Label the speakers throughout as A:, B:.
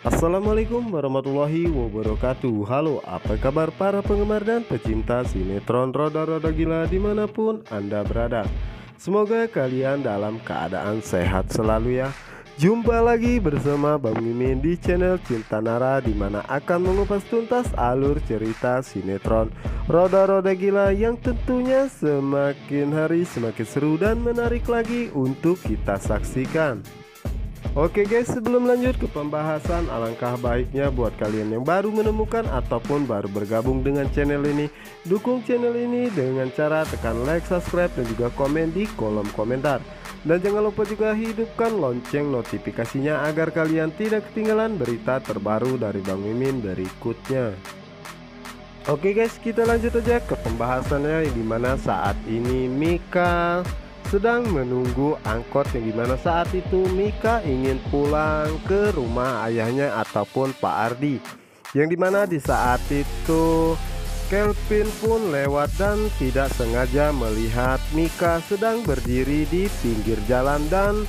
A: Assalamualaikum warahmatullahi wabarakatuh. Halo, apa kabar para penggemar dan pecinta sinetron Roda-Roda Gila dimanapun Anda berada. Semoga kalian dalam keadaan sehat selalu ya. Jumpa lagi bersama Bang Mimin di channel Cinta Nara, dimana akan mengupas tuntas alur cerita sinetron Roda-Roda Gila yang tentunya semakin hari semakin seru dan menarik lagi untuk kita saksikan. Oke guys, sebelum lanjut ke pembahasan, alangkah baiknya buat kalian yang baru menemukan ataupun baru bergabung dengan channel ini, dukung channel ini dengan cara tekan like, subscribe, dan juga komen di kolom komentar. Dan jangan lupa juga hidupkan lonceng notifikasinya agar kalian tidak ketinggalan berita terbaru dari Bang Mimin berikutnya. Oke guys, kita lanjut aja ke pembahasannya, dimana saat ini Mika sedang menunggu angkot, yang dimana saat itu Mika ingin pulang ke rumah ayahnya ataupun Pak Ardi, yang dimana di saat itu Kelvin pun lewat dan tidak sengaja melihat Mika sedang berdiri di pinggir jalan, dan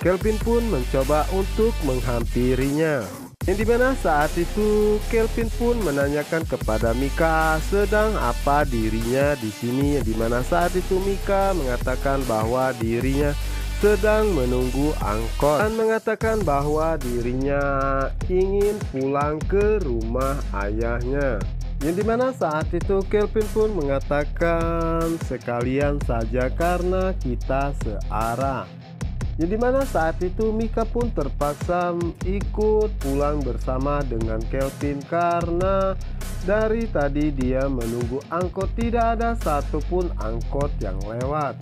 A: Kelvin pun mencoba untuk menghampirinya, yang dimana saat itu Kelvin pun menanyakan kepada Mika sedang apa dirinya di sini, yang dimana saat itu Mika mengatakan bahwa dirinya sedang menunggu angkot dan mengatakan bahwa dirinya ingin pulang ke rumah ayahnya, yang dimana saat itu Kelvin pun mengatakan sekalian saja karena kita searah. Yang dimana saat itu Mika pun terpaksa ikut pulang bersama dengan Kelvin karena dari tadi dia menunggu angkot, tidak ada satupun angkot yang lewat.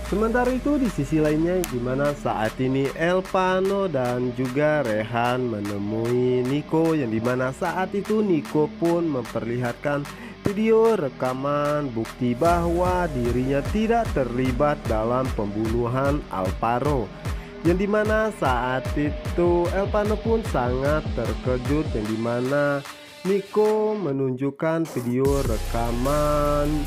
A: Sementara itu di sisi lainnya, dimana saat ini Elpano dan juga Rehan menemui Niko, yang dimana saat itu Niko pun memperlihatkan video rekaman bukti bahwa dirinya tidak terlibat dalam pembunuhan Alvaro, yang dimana saat itu Elpano pun sangat terkejut, yang dimana Niko menunjukkan video rekaman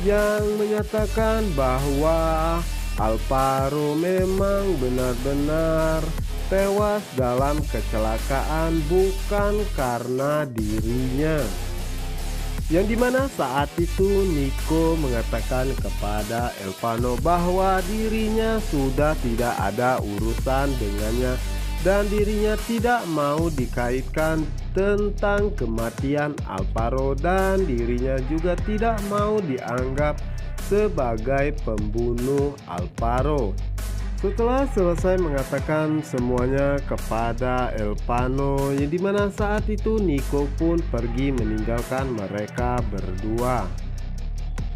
A: yang menyatakan bahwa Alvaro memang benar-benar tewas dalam kecelakaan, bukan karena dirinya. Yang dimana saat itu Niko mengatakan kepada Elpano bahwa dirinya sudah tidak ada urusan dengannya dan dirinya tidak mau dikaitkan tentang kematian Alvaro, dan dirinya juga tidak mau dianggap sebagai pembunuh Alvaro. Setelah selesai mengatakan semuanya kepada Elpano, yang dimana saat itu Niko pun pergi meninggalkan mereka berdua,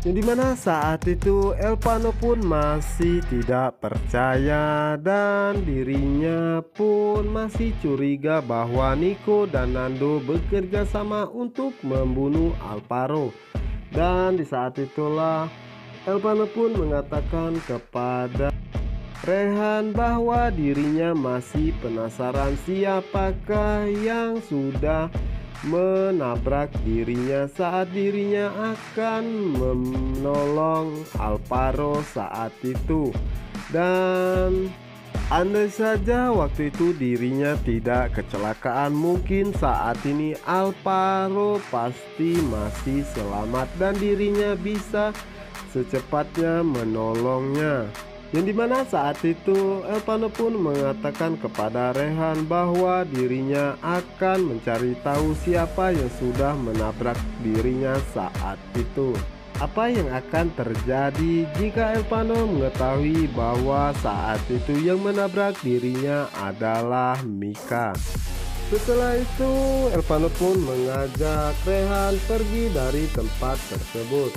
A: yang dimana saat itu Elpano pun masih tidak percaya dan dirinya pun masih curiga bahwa Niko dan Nando bekerja sama untuk membunuh Alvaro. Dan di saat itulah Elpano pun mengatakan kepada Rehan bahwa dirinya masih penasaran siapakah yang sudah menabrak dirinya saat dirinya akan menolong Alvaro saat itu. Dan andai saja waktu itu dirinya tidak kecelakaan, mungkin saat ini Alvaro pasti masih selamat dan dirinya bisa secepatnya menolongnya. Yang dimana saat itu Elpano pun mengatakan kepada Rehan bahwa dirinya akan mencari tahu siapa yang sudah menabrak dirinya saat itu. Apa yang akan terjadi jika Elpano mengetahui bahwa saat itu yang menabrak dirinya adalah Mika. Setelah itu Elpano pun mengajak Rehan pergi dari tempat tersebut.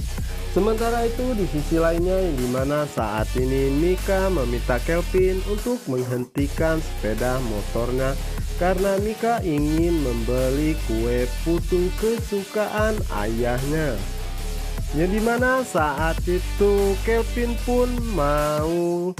A: Sementara itu di sisi lainnya, yang dimana saat ini Mika meminta Kelvin untuk menghentikan sepeda motornya karena Mika ingin membeli kue putu kesukaan ayahnya. Yang dimana saat itu Kelvin pun mau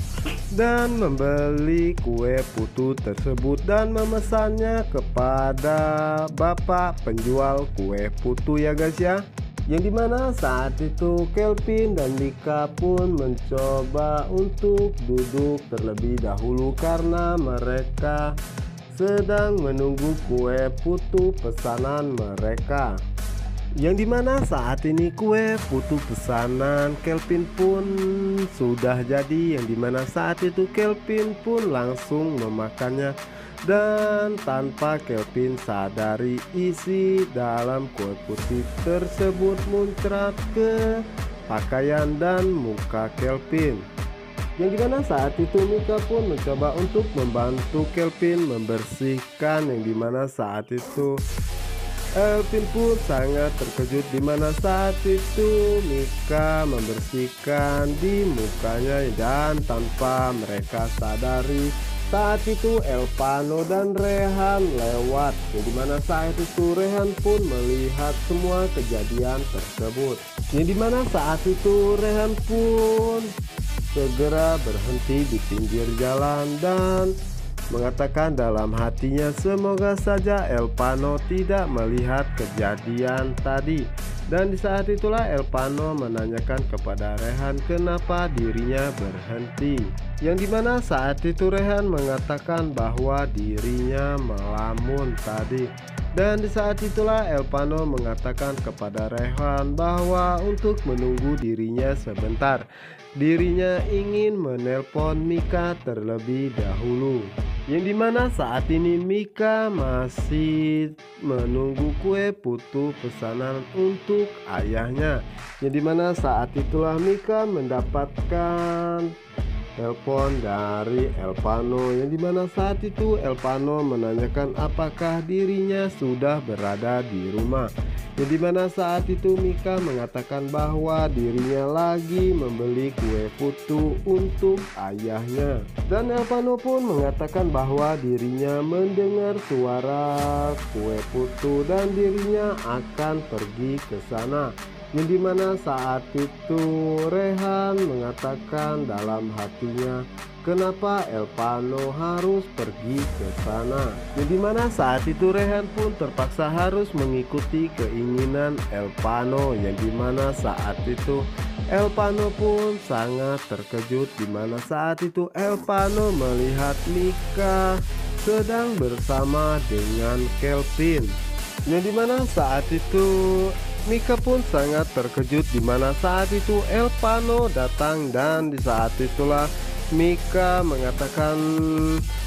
A: dan membeli kue putu tersebut dan memesannya kepada bapak penjual kue putu ya guys ya. Yang dimana saat itu Kelvin dan Mika pun mencoba untuk duduk terlebih dahulu karena mereka sedang menunggu kue putu pesanan mereka. Yang dimana saat ini kue putu pesanan Kelvin pun sudah jadi, yang dimana saat itu Kelvin pun langsung memakannya. Dan tanpa Kelvin sadari, isi dalam kue putih tersebut muncrat ke pakaian dan muka Kelvin. Yang dimana saat itu Mika pun mencoba untuk membantu Kelvin membersihkan, yang dimana saat itu Kelvin pun sangat terkejut dimana saat itu Mika membersihkan di mukanya, dan tanpa mereka sadari saat itu Elvano dan Rehan lewat, yang dimana saat itu Rehan pun melihat semua kejadian tersebut, yang dimana saat itu Rehan pun segera berhenti di pinggir jalan dan mengatakan dalam hatinya semoga saja Elvano tidak melihat kejadian tadi. Dan di saat itulah Elvano menanyakan kepada Rehan kenapa dirinya berhenti, yang dimana saat itu Rehan mengatakan bahwa dirinya melamun tadi. Dan di saat itulah Elvano mengatakan kepada Rehan bahwa untuk menunggu dirinya sebentar, dirinya ingin menelpon Mika terlebih dahulu. Yang dimana saat ini Mika masih menunggu kue putu pesanan untuk ayahnya. Yang dimana saat itulah Mika mendapatkan telepon dari Elvano, yang dimana saat itu Elvano menanyakan apakah dirinya sudah berada di rumah. Yang dimana saat itu Mika mengatakan bahwa dirinya lagi membeli kue putu untuk ayahnya. Dan Elvano pun mengatakan bahwa dirinya mendengar suara kue putu dan dirinya akan pergi ke sana. Yang dimana saat itu Rehan mengatakan dalam hatinya kenapa Elvano harus pergi ke sana. Yang dimana saat itu Rehan pun terpaksa harus mengikuti keinginan Elvano, yang dimana saat itu Elvano pun sangat terkejut dimana saat itu Elvano melihat Mika sedang bersama dengan Kelvin. Yang dimana saat itu Mika pun sangat terkejut dimana saat itu Elvano datang, dan di saat itulah Mika mengatakan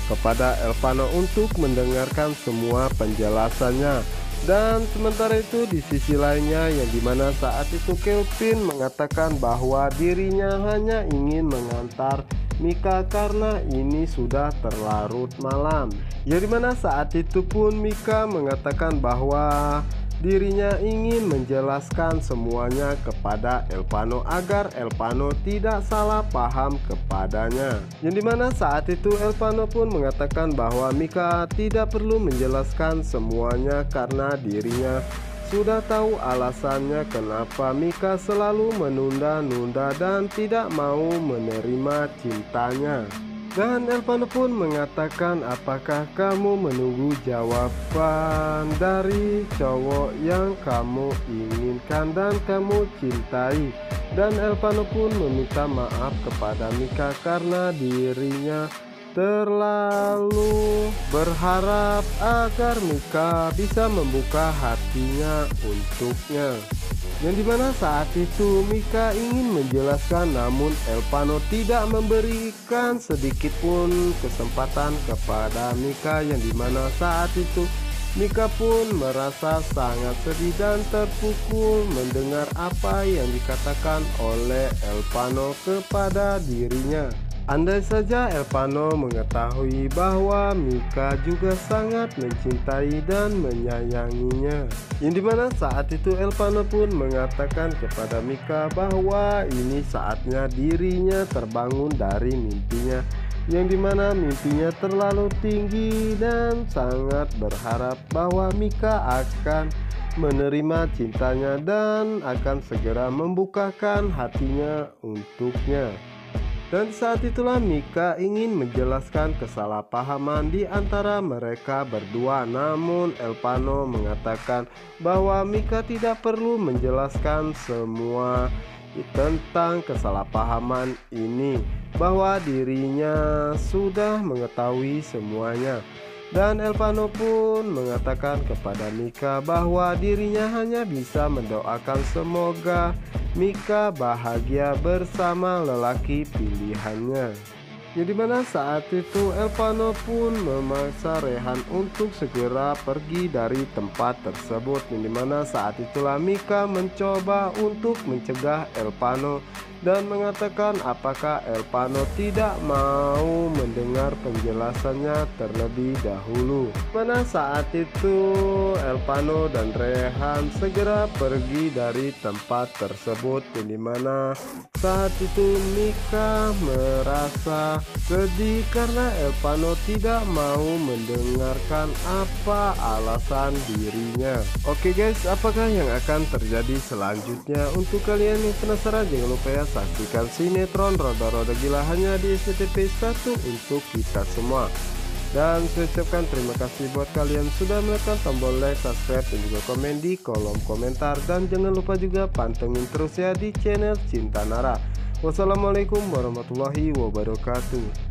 A: kepada Elvano untuk mendengarkan semua penjelasannya. Dan sementara itu di sisi lainnya, yang dimana saat itu Kelvin mengatakan bahwa dirinya hanya ingin mengantar Mika karena ini sudah terlarut malam. Yang dimana saat itu pun Mika mengatakan bahwa dirinya ingin menjelaskan semuanya kepada Elvano agar Elvano tidak salah paham kepadanya. Yang dimana saat itu Elvano pun mengatakan bahwa Mika tidak perlu menjelaskan semuanya karena dirinya sudah tahu alasannya kenapa Mika selalu menunda-nunda dan tidak mau menerima cintanya. Dan Elvano pun mengatakan apakah kamu menunggu jawaban dari cowok yang kamu inginkan dan kamu cintai. Dan Elvano pun meminta maaf kepada Mika karena dirinya terlalu berharap agar Mika bisa membuka hatinya untuknya. Yang dimana saat itu Mika ingin menjelaskan, namun Elvano tidak memberikan sedikit pun kesempatan kepada Mika. Yang dimana saat itu Mika pun merasa sangat sedih dan terpukul mendengar apa yang dikatakan oleh Elvano kepada dirinya. Andai saja Elvano mengetahui bahwa Mika juga sangat mencintai dan menyayanginya. Yang dimana saat itu Elvano pun mengatakan kepada Mika bahwa ini saatnya dirinya terbangun dari mimpinya, yang dimana mimpinya terlalu tinggi dan sangat berharap bahwa Mika akan menerima cintanya dan akan segera membukakan hatinya untuknya. Dan saat itulah Mika ingin menjelaskan kesalahpahaman di antara mereka berdua, namun Elvano mengatakan bahwa Mika tidak perlu menjelaskan semua tentang kesalahpahaman ini, bahwa dirinya sudah mengetahui semuanya. Dan Elvano pun mengatakan kepada Mika bahwa dirinya hanya bisa mendoakan semoga Mika bahagia bersama lelaki pilihannya. Jadi mana saat itu Elvano pun memaksa Rehan untuk segera pergi dari tempat tersebut. Yang dimana saat itulah Mika mencoba untuk mencegah Elvano dan mengatakan apakah Elvano tidak mau mendengar penjelasannya terlebih dahulu. Mana saat itu Elvano dan Rehan segera pergi dari tempat tersebut. Yang dimana saat itu Mika merasa sedih karena Elvano tidak mau mendengarkan apa alasan dirinya. Oke guys, apakah yang akan terjadi selanjutnya? Untuk kalian yang penasaran, jangan lupa ya saksikan sinetron Roda-Roda Gila hanya di SCTV 1 untuk kita semua. Dan saya ucapkan terima kasih buat kalian sudah menekan tombol like, subscribe, dan juga komen di kolom komentar. Dan jangan lupa juga pantengin terus ya di channel Cinta Nara. Wassalamualaikum warahmatullahi wabarakatuh.